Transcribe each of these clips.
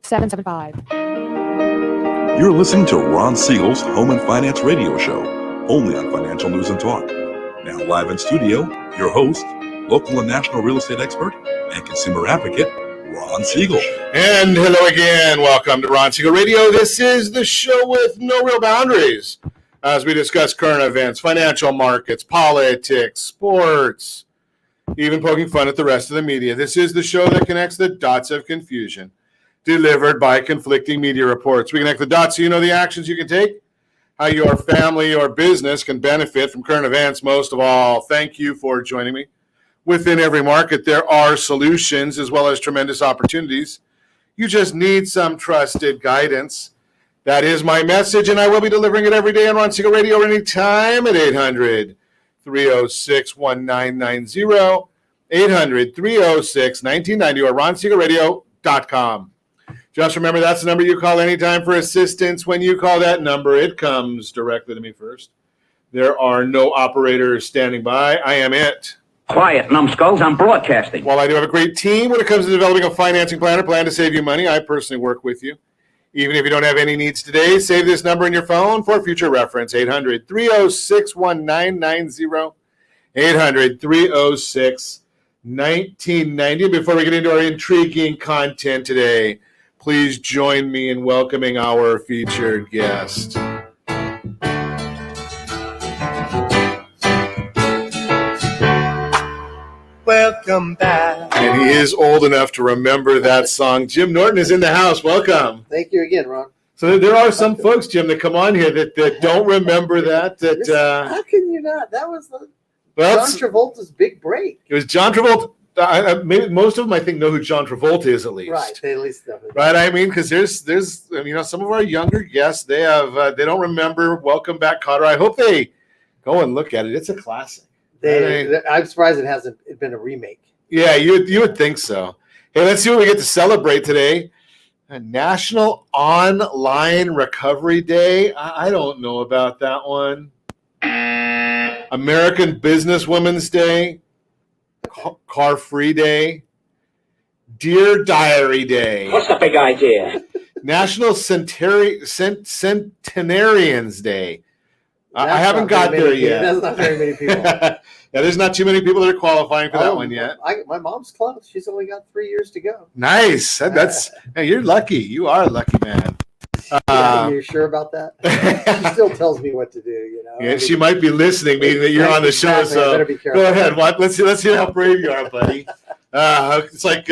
775. You're listening to Ron Siegel's Home and Finance Radio Show, only on Financial News and Talk. Now live in studio, your host, local and national real estate expert and consumer advocate, Ron Siegel. And hello again. Welcome to Ron Siegel Radio. This is the show with no real boundaries as we discuss current events, financial markets, politics, sports, even poking fun at the rest of the media. This is the show that connects the dots of confusion delivered by conflicting media reports. We connect the dots so you know the actions you can take, how your family or business can benefit from current events. Most of all, thank you for joining me. Within every market, there are solutions as well as tremendous opportunities. You just need some trusted guidance. That is my message, and I will be delivering it every day on Ron Siegel Radio anytime at 800-306-1990, 800-306-1990, or ronsiegelradio.com. Just remember, that's the number you call anytime for assistance. When you call that number, it comes directly to me first. There are no operators standing by. I am it. Quiet, numbskulls, I'm broadcasting. While I do have a great team when it comes to developing a financing plan or plan to save you money, I personally work with you. Even if you don't have any needs today, save this number in your phone for future reference, 800-306-1990, 800-306-1990. Before we get into our intriguing content today, please join me in welcoming our featured guest. Welcome back. And he is old enough to remember that song. Jim Norton is in the house. Welcome. Thank you again, Ron. So there are some folks, Jim, that come on here that don't remember that. How can you not? That was John Travolta's big break. It was John Travolta. Maybe most of them, I think, know who John Travolta is at least. Right, they at least know. Right, I mean, because there's some of our younger guests, they don't remember Welcome Back, Kotter. I hope they go and look at it. It's a classic. I'm surprised it hasn't been a remake. Yeah, you would think so. Hey, let's see what we get to celebrate today. National Online Recovery Day. I don't know about that one. American Businesswomen's Day. Car Free Day. Dear Diary Day. What's the big idea? National Centenarians Day. I haven't got there yet. That's not very many people. Yeah, there's not too many people that are qualifying for that one yet. My mom's close. She's only got 3 years to go. Nice. Hey, you're lucky. You are a lucky man. You're sure about that? She still tells me what to do. Yeah, she might be listening, meaning that you're on the show. So better be careful. Go ahead. Let's hear how brave you are, buddy. It's like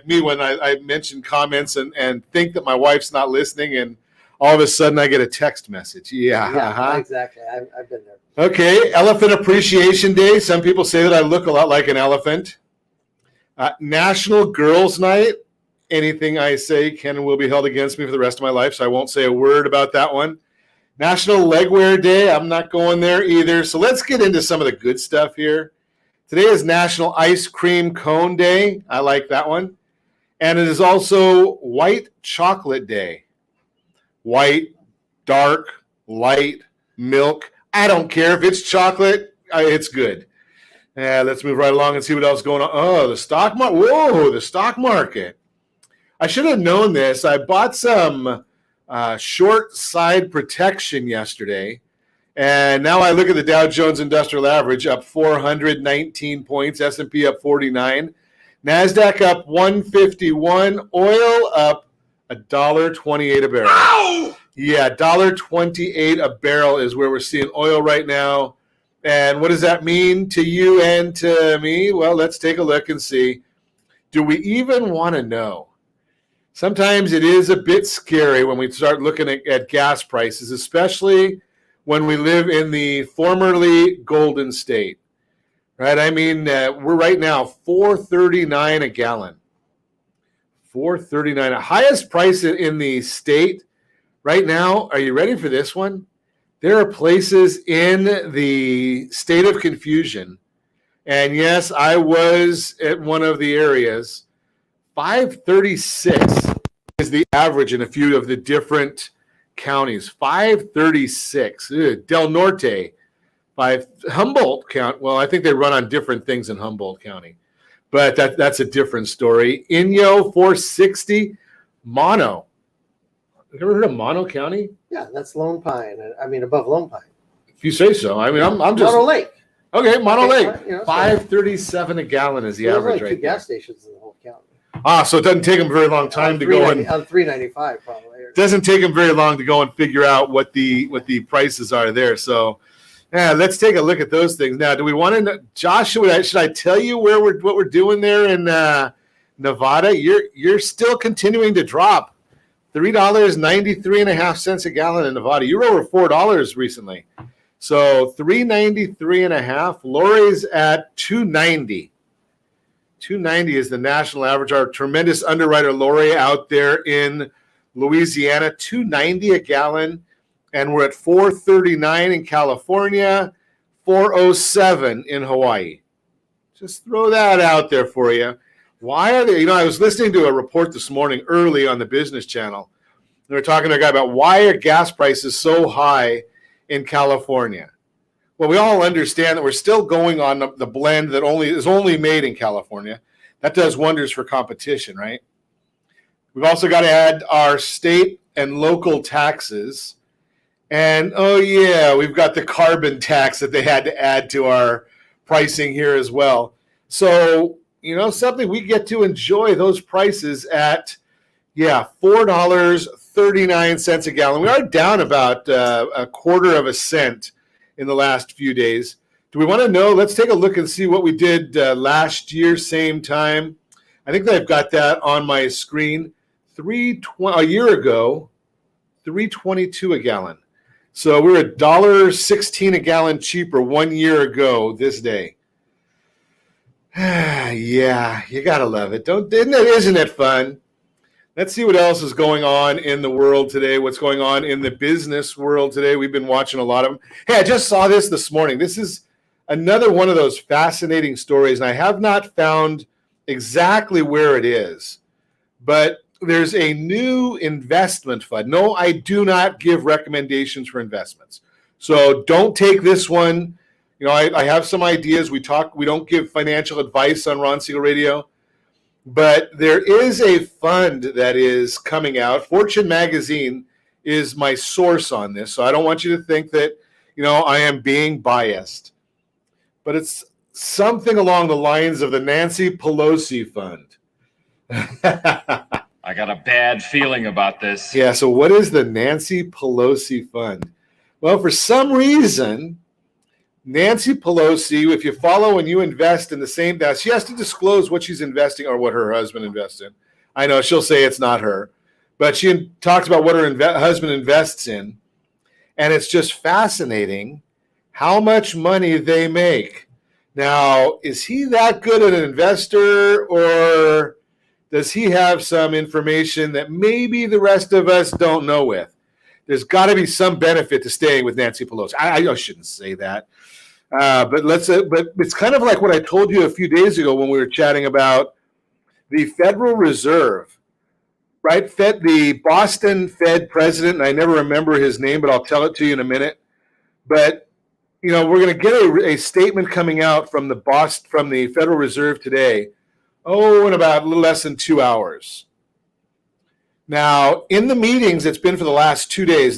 me when I mention comments and think that my wife's not listening, and all of a sudden I get a text message. Yeah, exactly. I've been there. Okay, Elephant Appreciation Day. Some people say that I look a lot like an elephant. National Girls Night. Anything I say can and will be held against me for the rest of my life, so I won't say a word about that one. National Legwear Day. I'm not going there either. So let's get into some of the good stuff here. Today is National Ice Cream Cone Day. I like that one. And it is also White Chocolate Day. White, dark, light, milk. I don't care if it's chocolate. It's good. Let's move right along and see what else is going on. Oh, the stock market. Whoa, the stock market. I should have known this. I bought some short side protection yesterday, and now I look at the Dow Jones Industrial Average up 419 points, S&P up 49, NASDAQ up 151, oil up $1.28 a barrel. Ow! Yeah, $1.28 a barrel is where we're seeing oil right now. And what does that mean to you and to me? Well, let's take a look and see. Do we even want to know? Sometimes it is a bit scary when we start looking at gas prices, especially when we live in the formerly Golden State, right? I mean, we're right now $4.39 a gallon. $4.39, highest price in the state right now. Are you ready for this one? There are places in the state of confusion, and yes, I was at one of the areas. 536 is the average in a few of the different counties. 536. Del Norte, Humboldt County. Well, I think they run on different things in Humboldt County, but that's a different story. Inyo, 460. Mono. Have you ever heard of Mono County? Yeah, that's Lone Pine. I mean, above Lone Pine. If you say so. I mean, I'm just Mono Lake. okay. Mono Lake, You know, $5.37 a gallon is the average like right two there. gas stations in the whole county. So it doesn't take them very long time to go and on 395 probably. doesn't take them very long to go and figure out what the prices are there. So, yeah, let's take a look at those things now. Do we want to know, Josh? Should I tell you what we're doing there in Nevada? You're still continuing to drop. $3.93.5 a gallon in Nevada. You were over $4 recently. So $3.93.5. Lori's at $2.90. $2.90 is the national average. Our tremendous underwriter Lori out there in Louisiana, $2.90 a gallon, and we're at $4.39 in California, $4.07 in Hawaii. Just throw that out there for you. Why are they? I was listening to a report this morning early on the Business Channel. They were talking to a guy about why are gas prices so high in California. Well, we all understand that we're still going on the blend that is only made in California. That does wonders for competition, right? We've also got to add our state and local taxes. And, we've got the carbon tax that they had to add to our pricing here as well. So, something we get to enjoy those prices at, $4.39 a gallon. We are down about a quarter of a cent in the last few days. Do we want to know? Let's take a look and see what we did last year, same time. I think I've got that on my screen. A year ago, $3.22 a gallon. So we're $1.16 a gallon cheaper 1 year ago this day. Yeah, you gotta love it. Isn't it fun? Let's see what else is going on in the world today. What's going on in the business world today? We've been watching a lot of them. Hey, I just saw this morning. This is another one of those fascinating stories, and I have not found exactly where it is, but there's a new investment fund. No, I do not give recommendations for investments. So don't take this one. I have some ideas. We don't give financial advice on Ron Siegel Radio, but there is a fund that is coming out. Fortune Magazine is my source on this. So I don't want you to think that, I am being biased, but it's something along the lines of the Nancy Pelosi fund. I got a bad feeling about this. Yeah, so what is the Nancy Pelosi fund? Well, for some reason, Nancy Pelosi, if you follow and you invest in the same, she has to disclose what she's investing or what her husband invests in. I know she'll say it's not her, but she talks about what her husband invests in, and it's just fascinating how much money they make. Now, is he that good an investor, or does he have some information that maybe the rest of us don't know with? There's got to be some benefit to staying with Nancy Pelosi. I shouldn't say that, but it's kind of like what I told you a few days ago when we were chatting about the Federal Reserve, right? the Boston Fed president, and I never remember his name, but I'll tell it to you in a minute. But we're going to get a statement coming out from the Federal Reserve today. In about a little less than 2 hours. Now, in the meetings, it's been for the last 2 days.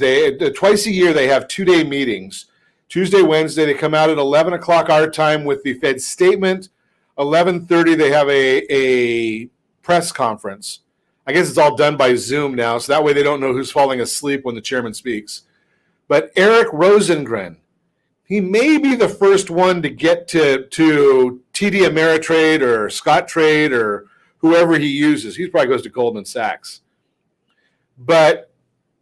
Twice a year, they have 2-day meetings. Tuesday, Wednesday, they come out at 11 o'clock our time with the Fed statement. 11:30, they have a press conference. I guess it's all done by Zoom now, so that way they don't know who's falling asleep when the chairman speaks. But Eric Rosengren, he may be the first one to get to TD Ameritrade or Scottrade or whoever he uses. He probably goes to Goldman Sachs. But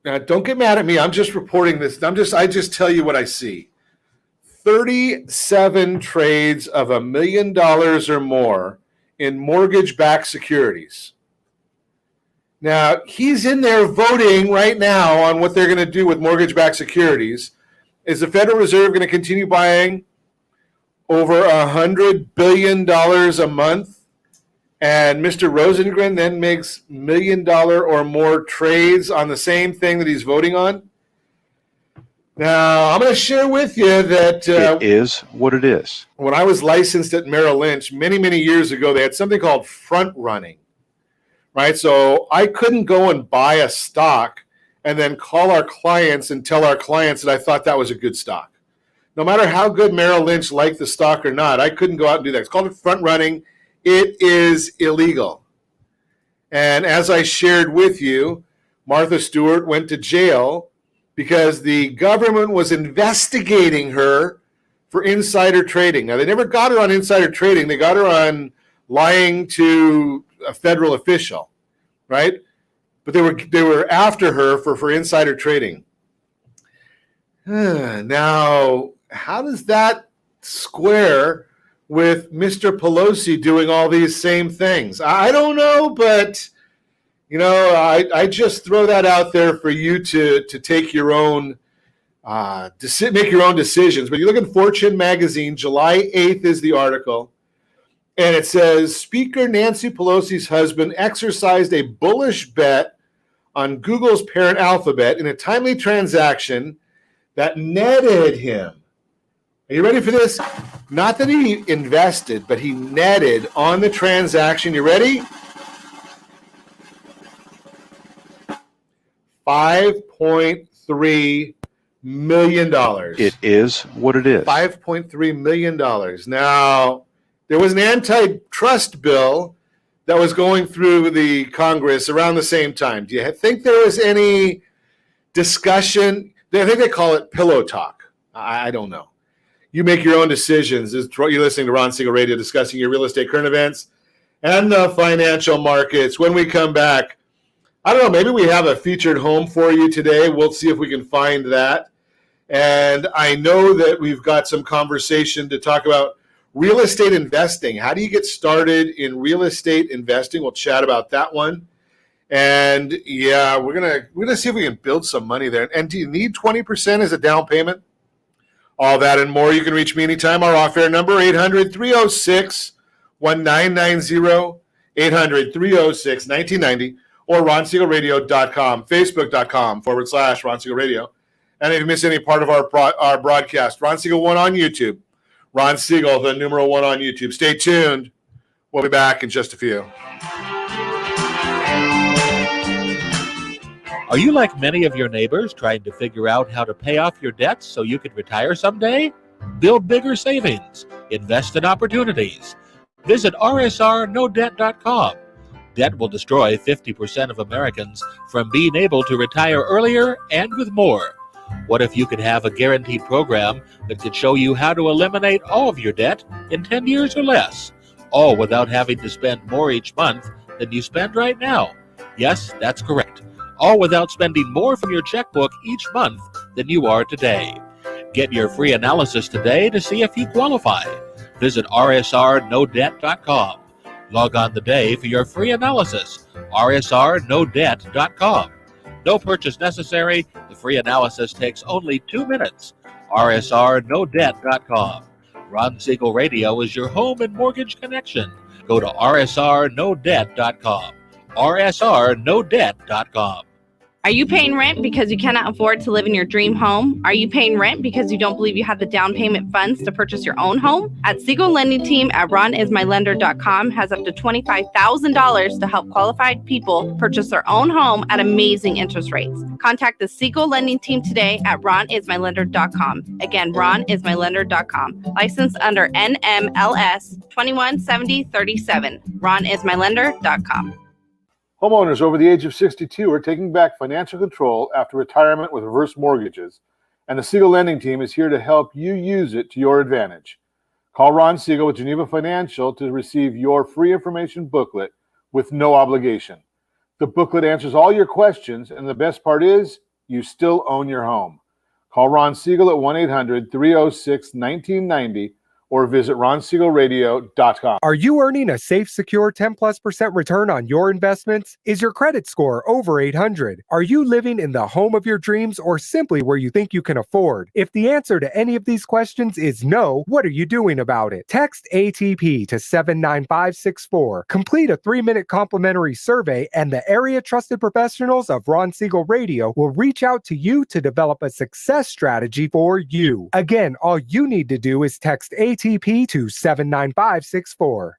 don't get mad at me. I'm just reporting this. I just tell you what I see. 37 trades of $1 million or more in mortgage-backed securities. Now, he's in there voting right now on what they're going to do with mortgage-backed securities. Is the Federal Reserve going to continue buying over $100 billion a month? And Mr. Rosengren then makes $1 million or more trades on the same thing that he's voting on? Now, I'm going to share with you that it is what it is. When I was licensed at Merrill Lynch many, many years ago, they had something called front running. right? So I couldn't go and buy a stock and then call our clients and tell our clients that I thought that was a good stock. No matter how good Merrill Lynch liked the stock or not, I couldn't go out and do that. It's called front running. It is illegal. And as I shared with you, Martha Stewart went to jail because the government was investigating her for insider trading. Now, they never got her on insider trading. They got her on lying to a federal official, right? But they were after her for insider trading. Now, how does that square with Mr. Pelosi doing all these same things? I don't know, but I just throw that out there for you to take your own make your own decisions. But you look at Fortune magazine, July 8th is the article, and it says Speaker Nancy Pelosi's husband exercised a bullish bet on Google's parent Alphabet in a timely transaction that netted him. Are you ready for this? Not that he invested, but he netted on the transaction. You ready? $5.3 million. It is what it is. $5.3 million. Now, there was an antitrust bill that was going through the Congress around the same time. Do you think there was any discussion? I think they call it pillow talk. I don't know. You make your own decisions. You're listening to Ron Siegel Radio, discussing your real estate current events and the financial markets. When we come back, I don't know, maybe we have a featured home for you today. We'll see if we can find that. And I know that we've got some conversation to talk about real estate investing. How do you get started in real estate investing? We'll chat about that one. And yeah, we're gonna see if we can build some money there. And do you need 20% as a down payment? All that and more. You can reach me anytime. Our off-air number, 800-306-1990, 800-306-1990, or RonSiegelRadio.com, Facebook.com/Ron Siegel Radio. And if you miss any part of our broadcast, Ron Siegel 1 on YouTube. Ron Siegel, the numeral 1 on YouTube. Stay tuned. We'll be back in just a few. Are you like many of your neighbors trying to figure out how to pay off your debts so you can retire someday? Build bigger savings. Invest in opportunities. Visit rsrnodebt.com. Debt will destroy 50% of Americans from being able to retire earlier and with more. What if you could have a guaranteed program that could show you how to eliminate all of your debt in 10 years or less, all without having to spend more each month than you spend right now? Yes, that's correct. All without spending more from your checkbook each month than you are today. Get your free analysis today to see if you qualify. Visit rsrnodebt.com. Log on today for your free analysis, rsrnodebt.com. No purchase necessary. The free analysis takes only 2 minutes. rsrnodebt.com. Ron Siegel Radio is your home and mortgage connection. Go to rsrnodebt.com. rsrnodebt.com. Are you paying rent because you cannot afford to live in your dream home? Are you paying rent because you don't believe you have the down payment funds to purchase your own home? At Siegel Lending Team at ronismylender.com has up to $25,000 to help qualified people purchase their own home at amazing interest rates. Contact the Siegel Lending Team today at ronismylender.com. Again, ronismylender.com. Licensed under NMLS 217037. ronismylender.com. Homeowners over the age of 62 are taking back financial control after retirement with reverse mortgages, and the Siegel Lending Team is here to help you use it to your advantage. Call Ron Siegel with Geneva Financial to receive your free information booklet with no obligation. The booklet answers all your questions, and the best part is you still own your home. Call Ron Siegel at 1-800-306-1990 or visit RonSiegelRadio.com. Are you earning a safe, secure 10+% return on your investments? Is your credit score over 800? Are you living in the home of your dreams or simply where you think you can afford? If the answer to any of these questions is no, what are you doing about it? Text ATP to 79564. Complete a 3-minute complimentary survey, and the area trusted professionals of Ron Siegel Radio will reach out to you to develop a success strategy for you. Again, all you need to do is text ATP to 79564.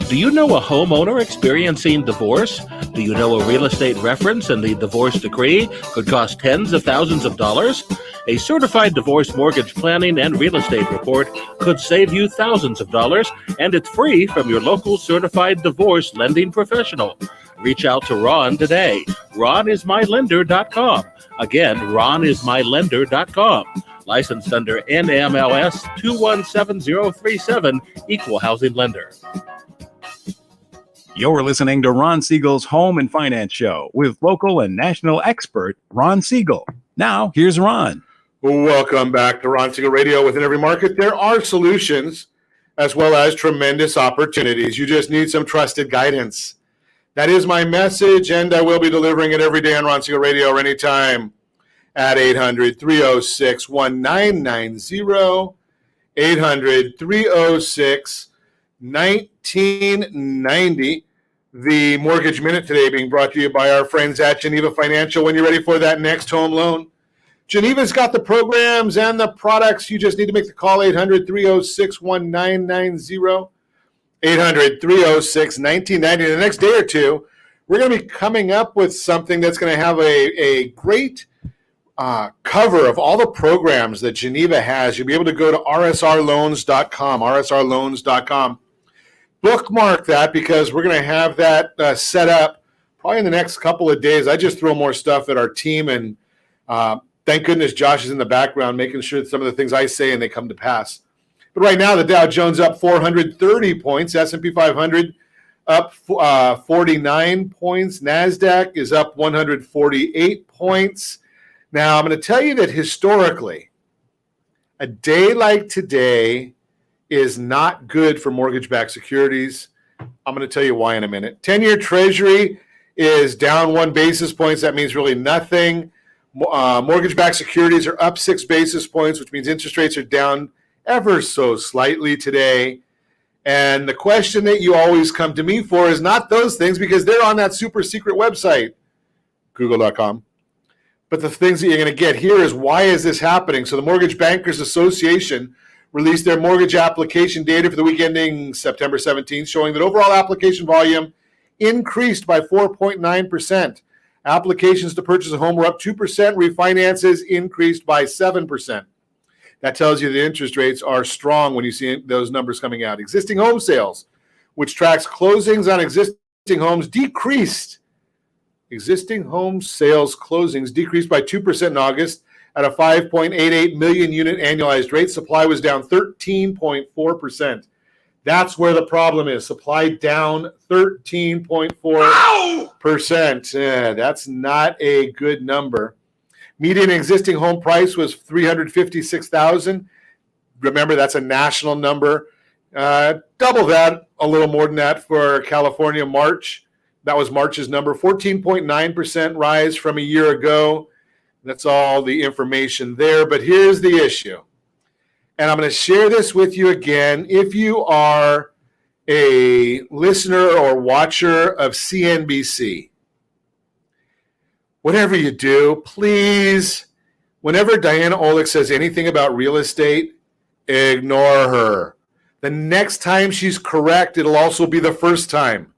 Do you know a homeowner experiencing divorce? Do you know a real estate reference and the divorce decree could cost tens of thousands of dollars? A certified divorce mortgage planning and real estate report could save you thousands of dollars, and it's free from your local certified divorce lending professional. Reach out to Ron today. RonIsMyLender.com. Again, RonIsMyLender.com. Licensed under NMLS 217037, Equal Housing Lender. You're listening to Ron Siegel's Home and Finance Show with local and national expert Ron Siegel. Now, here's Ron. Welcome back to Ron Siegel Radio. Within every market, there are solutions as well as tremendous opportunities. You just need some trusted guidance. That is my message, and I will be delivering it every day on Ron Siegel Radio or anytime at 800-306-1990, 800-306-1990. The Mortgage Minute today being brought to you by our friends at Geneva Financial. When you're ready for that next home loan, Geneva's got the programs and the products. You just need to make the call, 800-306-1990, 800-306-1990. The next day or two, we're going to be coming up with something that's going to have a great cover of all the programs that Geneva has. You'll be able to go to rsrloans.com, rsrloans.com. Bookmark that because we're going to have that set up probably in the next couple of days. I just throw more stuff at our team, and thank goodness Josh is in the background making sure that some of the things I say and they come to pass. But right now, the Dow Jones up 430 points, S&P 500 up 49 points, NASDAQ is up 148 points. Now, I'm going to tell you that historically, a day like today is not good for mortgage-backed securities. I'm going to tell you why in a minute. 10-year Treasury is down 1 basis point. That means really nothing. Mortgage-backed securities are up 6 basis points, which means interest rates are down ever so slightly today. And the question that you always come to me for is not those things because they're on that super secret website, google.com. But the things that you're going to get here is why is this happening? So the Mortgage Bankers Association released their mortgage application data for the week ending September 17th, showing that overall application volume increased by 4.9%. Applications to purchase a home were up 2%. Refinances increased by 7%. That tells you the interest rates are strong when you see those numbers coming out. Existing home sales, which tracks closings on existing homes, decreased. Existing home sales closings decreased by 2% in August at a 5.88 million unit annualized rate. Supply was down 13.4%. That's where the problem is. Supply down 13.4%. That's not a good number. Median existing home price was $356,000. Remember, that's a national number. Double that, a little more than that for California, March. That was March's number, 14.9% rise from a year ago. That's all the information there. But here's the issue. And I'm going to share this with you again. If you are a listener or watcher of CNBC, whatever you do, please, whenever Diana Olick says anything about real estate, ignore her. The next time she's correct, it'll also be the first time.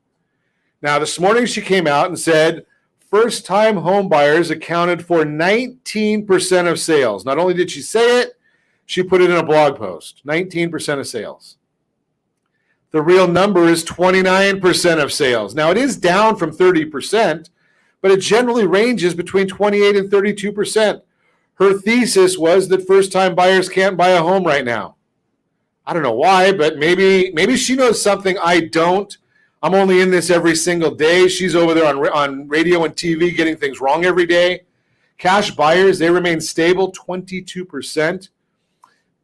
Now, this morning she came out and said first-time home buyers accounted for 19% of sales. Not only did she say it, she put it in a blog post, 19% of sales. The real number is 29% of sales. Now, it is down from 30%, but it generally ranges between 28 and 32%. Her thesis was that first-time buyers can't buy a home right now. I don't know why, but maybe she knows something I don't. I'm only in this every single day. She's over there on radio and TV getting things wrong every day. Cash buyers, they remain stable, 22.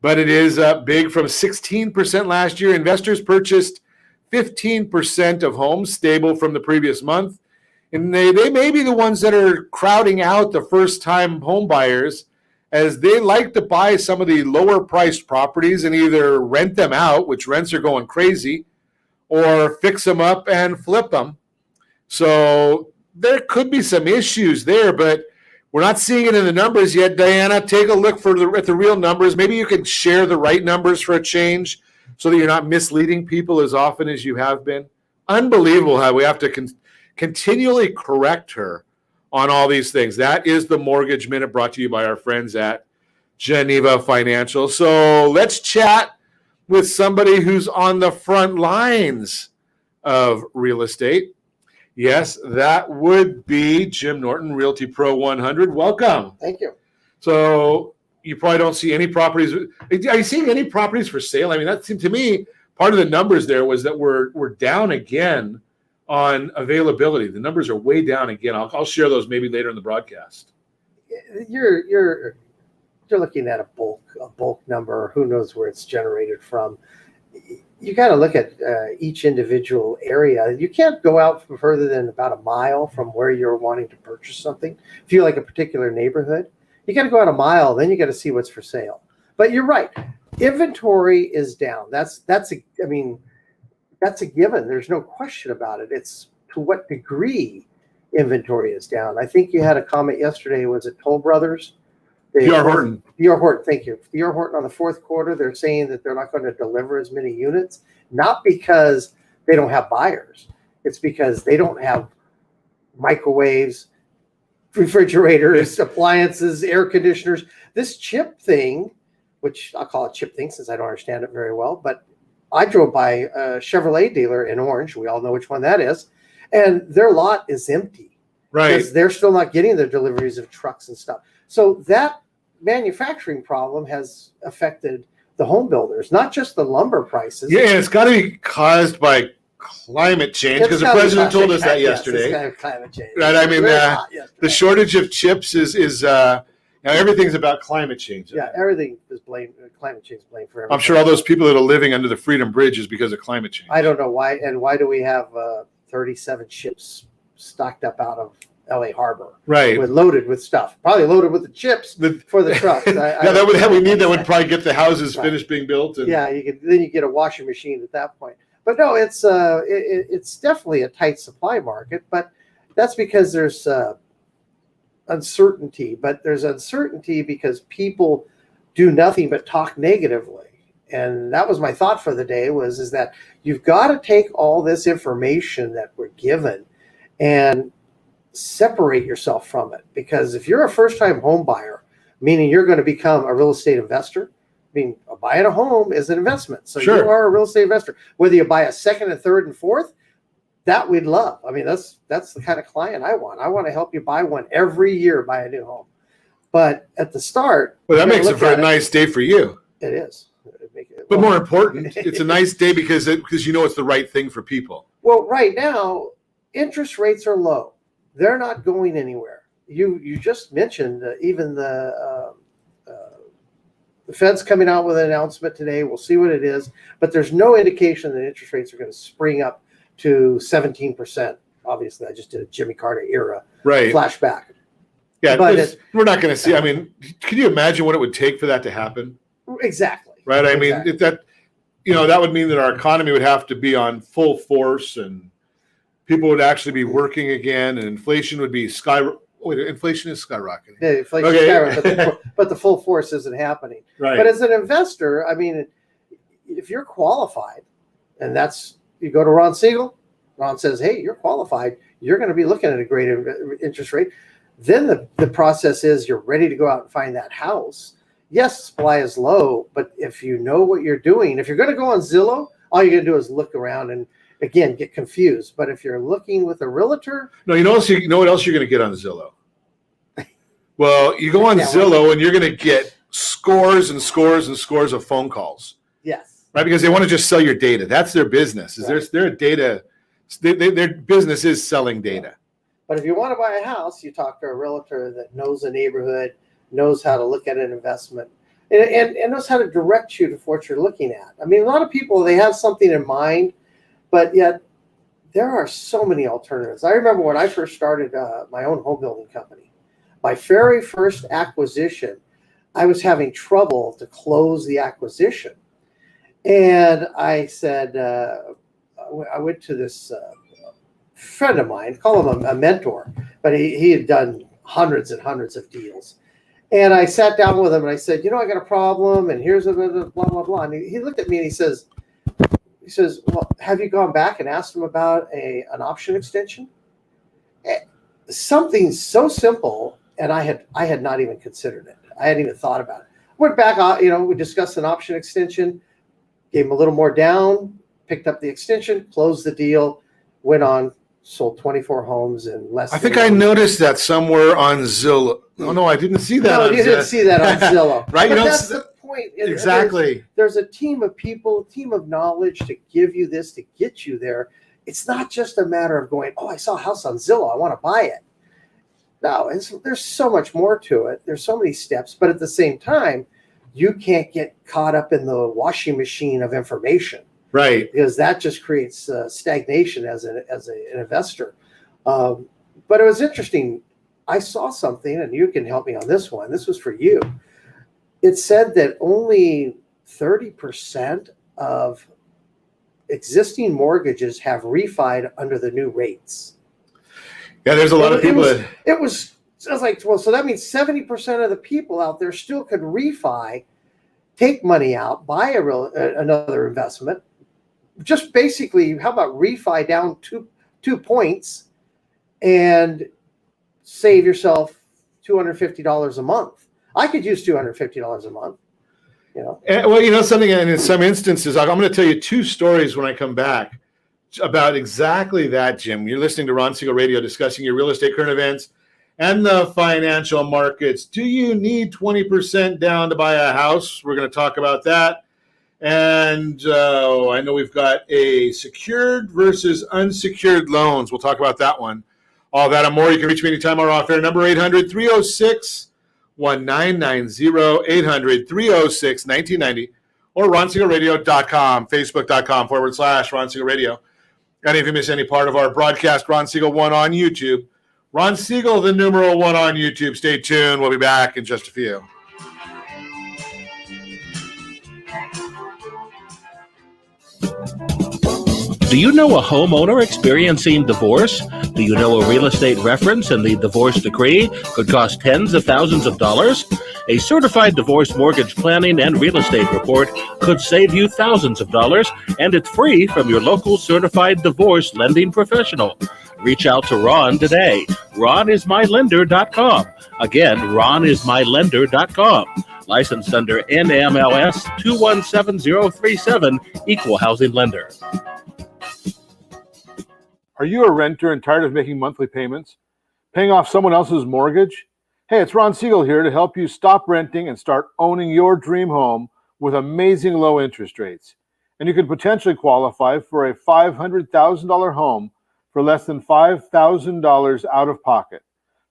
But it is big from 16% last year. Investors purchased 15% of homes, stable from the previous month. And they may be the ones that are crowding out the first-time home buyers as they like to buy some of the lower-priced properties and either rent them out, which rents are going crazy, or fix them up and flip them. So there could be some issues there, but we're not seeing it in the numbers yet. Diana, take a look at the real numbers. Maybe you can share the right numbers for a change so that you're not misleading people as often as you have been. unbelievable how we have to continually correct her on all these things. That is the Mortgage Minute, brought to you by our friends at Geneva Financial. So let's chat with somebody who's on the front lines of real estate. Yes, that would be Jim Norton, Realty Pro 100. Welcome. Thank you. So you probably don't see any properties. Are you seeing any properties for sale? I mean, that seemed to me, part of the numbers there was that we're down again on availability. The numbers are way down again. I'll share those maybe later in the broadcast. You're looking at a bulk number. Who knows where it's generated from? You got to look at each individual area. You can't go out further than about a mile from where you're wanting to purchase something. If you like a particular neighborhood, you got to go out a mile. Then you got to see what's for sale. But you're right. Inventory is down. That's a given. There's no question about it. It's to what degree inventory is down. I think you had a comment yesterday. Was it Toll Brothers? D.R. Horton. D.R. Horton, thank you. D.R. Horton on the fourth quarter, they're saying that they're not going to deliver as many units, not because they don't have buyers. It's because they don't have microwaves, refrigerators, appliances, air conditioners. This chip thing, which I'll call it chip thing since I don't understand it very well, but I drove by a Chevrolet dealer in Orange. We all know which one that is. And their lot is empty. Right. Because they're still not getting their deliveries of trucks and stuff. So that manufacturing problem has affected the home builders, not just the lumber prices. Yeah, and it's got to be caused by climate change, because the president told us that yesterday. It's kind of climate change. Right. I mean, the shortage of chips is now everything's about climate change. Yeah, everything is blamed. Climate change is blamed for everything. I'm sure all those people that are living under the Freedom Bridge is because of climate change. I don't know why. And why do we have 37 ships stocked up out of LA Harbor, right? Loaded with stuff, probably loaded with the chips for the trucks. That would probably get the houses finished being built. And you get a washing machine at that point. But no, it's definitely a tight supply market. But that's because there's uncertainty. But there's uncertainty because people do nothing but talk negatively. And that was my thought for the day is that you've got to take all this information that we're given and separate yourself from it. Because if you're a first-time home buyer, meaning you're going to become a real estate investor, I mean, buying a home is an investment. So sure. You are a real estate investor. Whether you buy a second and third and fourth, that we'd love. I mean, that's the kind of client I want. I want to help you buy one every year, buy a new home. But at the start, well, that makes it for a nice day for you. It is. But more important, it's a nice day because you know it's the right thing for people. Well, right now, interest rates are low. They're not going anywhere. You just mentioned even the Fed's coming out with an announcement today. We'll see what it is, but there's no indication that interest rates are going to spring up to 17%. Obviously, I just did a Jimmy Carter era flashback. Yeah, but we're not going to see. I mean, can you imagine what it would take for that to happen? Exactly. Right. I mean, that would mean that our economy would have to be on full force and people would actually be working again, and inflation would be inflation is skyrocketing. Yeah, inflation is skyrocketing, but the full force isn't happening. Right. But as an investor, I mean, if you're qualified, and you go to Ron Siegel, Ron says, hey, you're qualified, you're going to be looking at a great interest rate. Then the process is you're ready to go out and find that house. Yes, supply is low, but if you know what you're doing, if you're going to go on Zillow, all you're going to do is look around and, again, get confused. But if you're looking with a realtor. No, you know what else you're going to get on Zillow? Well, you go on Zillow and you're going to get scores and scores and scores of phone calls. Yes. Right, because they want to just sell your data. That's their business. They're a data. Their business is selling data. But if you want to buy a house, you talk to a realtor that knows the neighborhood, knows how to look at an investment, and knows how to direct you to what you're looking at. I mean, a lot of people, they have something in mind, but yet there are so many alternatives. I remember when I first started my own home building company, my very first acquisition, I was having trouble to close the acquisition. And I said, I went to this friend of mine, call him a mentor, but he had done hundreds and hundreds of deals. And I sat down with him and I said, I got a problem and here's a blah, blah, blah. And he looked at me and he says, He says, well, have you gone back and asked them about an option extension? Something so simple, and I had not even considered it. I hadn't even thought about it. Went back, we discussed an option extension, gave him a little more down, picked up the extension, closed the deal, went on, sold 24 homes in less. I think I noticed that somewhere on Zillow. Oh no, I didn't see that. No, you didn't see that on Zillow. Right? But that's the point. Exactly. There's a team of people, team of knowledge to give you this, to get you there. It's not just a matter of going, oh, I saw a house on Zillow, I want to buy it. No, there's so much more to it. There's so many steps, but at the same time, you can't get caught up in the washing machine of information. Right. Because that just creates stagnation as an investor. But it was interesting. I saw something, and you can help me on this one. This was for you. It said that only 30% of existing mortgages have refied under the new rates. Yeah, there's a lot of people I was like, well, so that means 70% of the people out there still could refi, take money out, buy another investment. Just basically, how about refi down two points and save yourself $250 a month? I could use $250 a month. Well, something, and in some instances, I'm going to tell you two stories when I come back about exactly that, Jim. You're listening to Ron Siegel Radio, discussing your real estate current events and the financial markets. Do you need 20% down to buy a house? We're going to talk about that. And I know we've got a secured versus unsecured loans. We'll talk about that one. All that and more. You can reach me anytime or off air. Number 800-306-1990, 800-306-1990, or RonSiegelRadio.com, Facebook.com/Ron Siegel Radio. And if you miss any part of our broadcast, Ron Siegel 1 on YouTube. Ron Siegel, the numeral 1 on YouTube. Stay tuned. We'll be back in just a few. Do you know a homeowner experiencing divorce? Do you know a real estate reference and the divorce decree could cost tens of thousands of dollars? A certified divorce mortgage planning and real estate report could save you thousands of dollars, and it's free from your local certified divorce lending professional. Reach out to Ron today. RonIsMyLender.com. Again, RonIsMyLender.com. Licensed under NMLS 217037, Equal Housing Lender. Are you a renter and tired of making monthly payments? Paying off someone else's mortgage? Hey, it's Ron Siegel here to help you stop renting and start owning your dream home with amazing low interest rates. And you could potentially qualify for a $500,000 home for less than $5,000 out of pocket.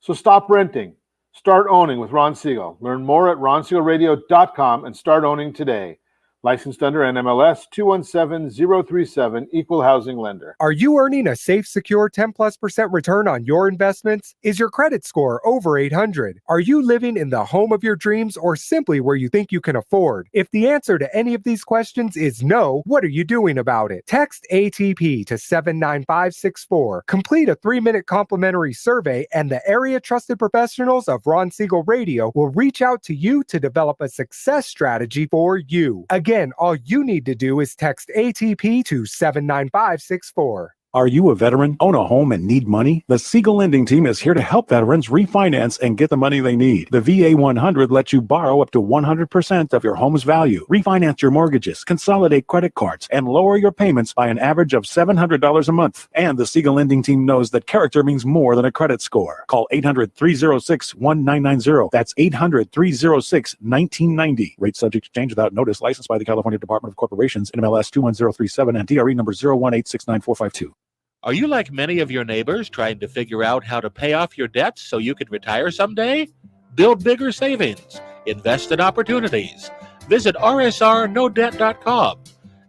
So stop renting. Start owning with Ron Siegel. Learn more at RonSiegelRadio.com and start owning today. Licensed under NMLS 217037, Equal Housing Lender. Are you earning a safe, secure 10+% return on your investments? Is your credit score over 800? Are you living in the home of your dreams or simply where you think you can afford? If the answer to any of these questions is no, what are you doing about it? Text ATP to 79564. Complete a 3-minute complimentary survey, and the area trusted professionals of Ron Siegel Radio will reach out to you to develop a success strategy for you. Again, all you need to do is text ATP to 79564. Are you a veteran, own a home, and need money? The Siegel Lending Team is here to help veterans refinance and get the money they need. The VA 100 lets you borrow up to 100% of your home's value, refinance your mortgages, consolidate credit cards, and lower your payments by an average of $700 a month. And the Siegel Lending Team knows that character means more than a credit score. Call 800-306-1990. That's 800-306-1990. Rate subject to change without notice. Licensed by the California Department of Corporations, NMLS 21037, and DRE number 018694452. Are you like many of your neighbors trying to figure out how to pay off your debts so you can retire someday? Build bigger savings. Invest in opportunities. Visit rsrnodebt.com.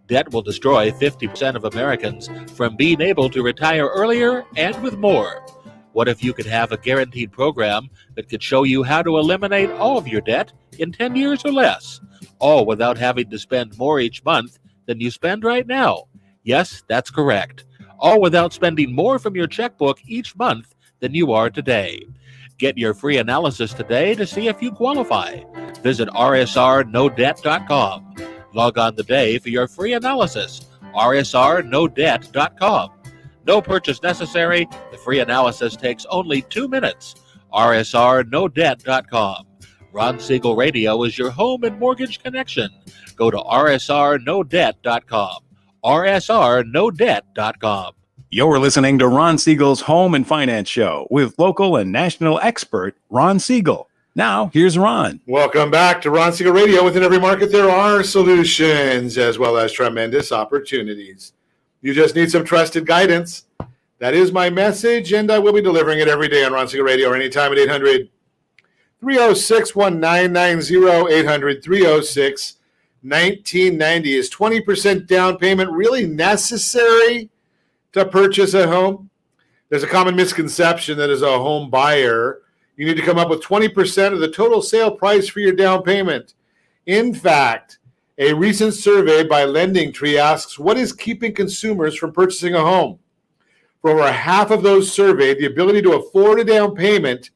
Debt will destroy 50% of Americans from being able to retire earlier and with more. What if you could have a guaranteed program that could show you how to eliminate all of your debt in 10 years or less, all without having to spend more each month than you spend right now? Yes, that's correct. All without spending more from your checkbook each month than you are today. Get your free analysis today to see if you qualify. Visit rsrnodebt.com. Log on today for your free analysis. rsrnodebt.com. No purchase necessary. The free analysis takes only 2 minutes. rsrnodebt.com. Ron Siegel Radio is your home and mortgage connection. Go to rsrnodebt.com. rsrnodebt.com. You're listening to Ron Siegel's Home and Finance Show with local and national expert Ron Siegel. Now, here's Ron. Welcome back to Ron Siegel Radio. Within every market, there are solutions as well as tremendous opportunities. You just need some trusted guidance. That is my message, and I will be delivering it every day on Ron Siegel Radio or anytime at 800-306-1990, 800-306-1990. Is 20% down payment really necessary to purchase a home? There's a common misconception that as a home buyer, you need to come up with 20% of the total sale price for your down payment. In fact, a recent survey by Lending Tree asks, what is keeping consumers from purchasing a home? For over half of those surveyed, the ability to afford a down payment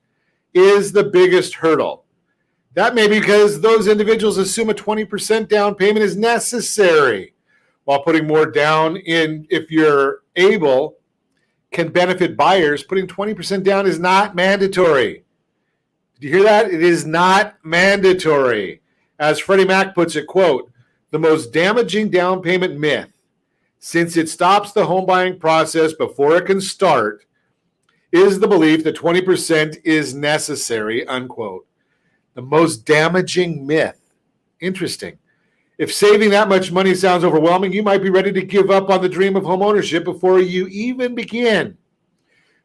is the biggest hurdle. That may be because those individuals assume a 20% down payment is necessary, while putting more down in, if you're able, can benefit buyers. Putting 20% down is not mandatory. Did you hear that? It is not mandatory. As Freddie Mac puts it, quote, the most damaging down payment myth, since it stops the home buying process before it can start, is the belief that 20% is necessary, unquote. The most damaging myth. Interesting. If saving that much money sounds overwhelming, you might be ready to give up on the dream of home ownership before you even begin.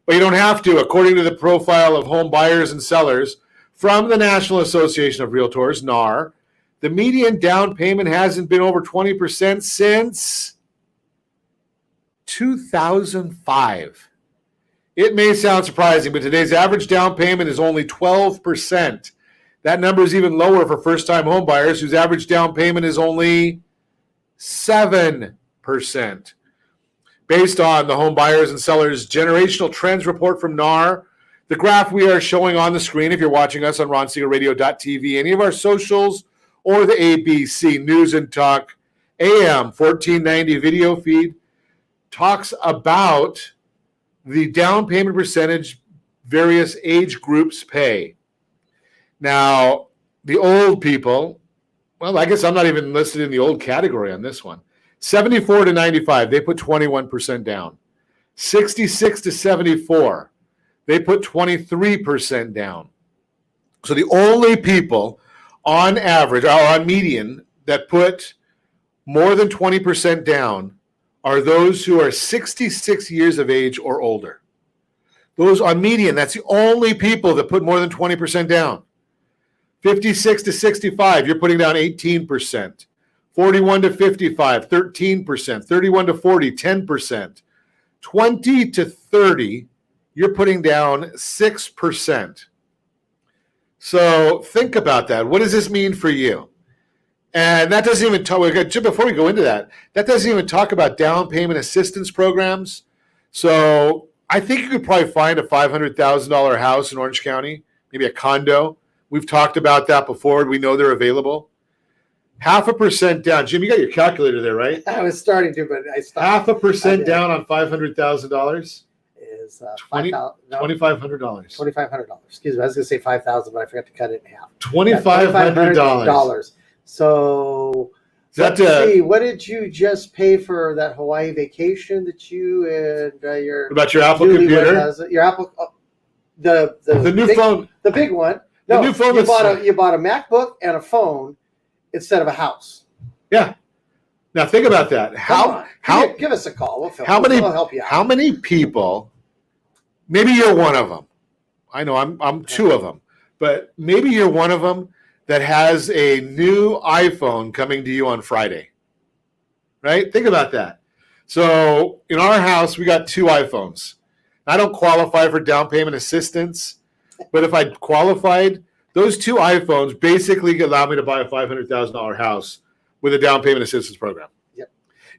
But you don't have to. According to the profile of home buyers and sellers from the National Association of Realtors, NAR, the median down payment hasn't been over 20% since 2005. It may sound surprising, but today's average down payment is only 12%. That number is even lower for first-time home buyers whose average down payment is only 7%. Based on the Home Buyers and Sellers Generational Trends Report from NAR, the graph we are showing on the screen, if you're watching us on ronsiegelradio.tv, any of our socials, or the ABC News and Talk AM 1490 video feed, talks about the down payment percentage various age groups pay. Now, the old people, well, I guess I'm not even listed in the old category on this one. 74 to 95, they put 21% down. 66 to 74, they put 23% down. So the only people on average, or on median, that put more than 20% down are those who are 66 years of age or older. Those on median, that's the only people that put more than 20% down. 56 to 65, you're putting down 18%. 41 to 55, 13%. 31 to 40, 10%. 20 to 30, you're putting down 6%. So think about that. What does this mean for you? And that doesn't even talk, before we go into that, that doesn't even talk about down payment assistance programs. So I think you could probably find a $500,000 house in Orange County, maybe a condo. We've talked about that before. We know they're available. 0.5% down. Jim, you got your calculator there, right? I was starting to, but I stopped. 0.5% down on $500,000 is $2,500. $2,500. Excuse me, I was going to say 5,000, but I forgot to cut it in half. $2,500. So Let's see, what did you just pay for that Hawaii vacation that you and your What about your Apple computer? Your Apple, the new big, phone, the big one. No, the new phone. You bought a MacBook and a phone instead of a house. Yeah. Now think about that. Give us a call. We'll help you out. How many people? Maybe you're one of them. I know I'm two of them, but maybe you're one of them that has a new iPhone coming to you on Friday. Right? Think about that. So in our house, we got 2 iPhones. I don't qualify for down payment assistance, but if I qualified, those 2 iPhones basically allow me to buy a $500,000 house with a down payment assistance program. Yep.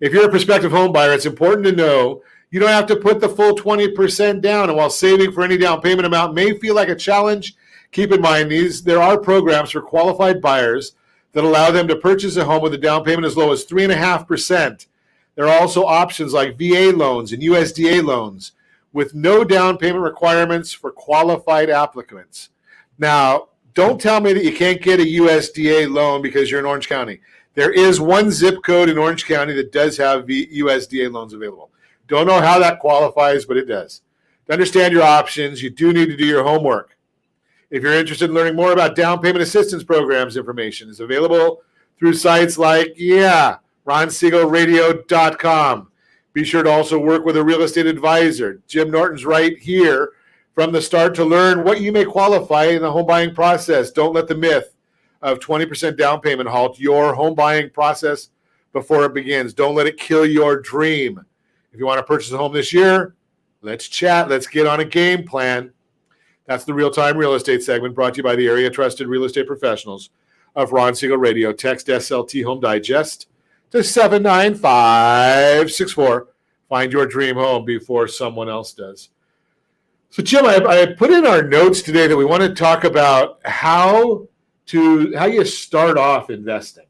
If you're a prospective home buyer, it's important to know you don't have to put the full 20% down. And while saving for any down payment amount may feel like a challenge, keep in mind there are programs for qualified buyers that allow them to purchase a home with a down payment as low as 3.5%. There are also options like VA loans and USDA loans with no down payment requirements for qualified applicants. Now, don't tell me that you can't get a USDA loan because you're in Orange County. There is one zip code in Orange County that does have USDA loans available. Don't know how that qualifies, but it does. To understand your options, you do need to do your homework. If you're interested in learning more about down payment assistance programs, information is available through sites like, RonSiegelRadio.com. Be sure to also work with a real estate advisor. Jim Norton's right here from the start to learn what you may qualify in the home buying process. Don't let the myth of 20% down payment halt your home buying process before it begins. Don't let it kill your dream. If you want to purchase a home this year, let's chat. Let's get on a game plan. That's the Real-Time Real Estate segment brought to you by the area trusted real estate professionals of Ron Siegel Radio. Text SLT Home Digest to 79564. Find your dream home before someone else does. So, Jim, I put in our notes today that we want to talk about how you start off investing,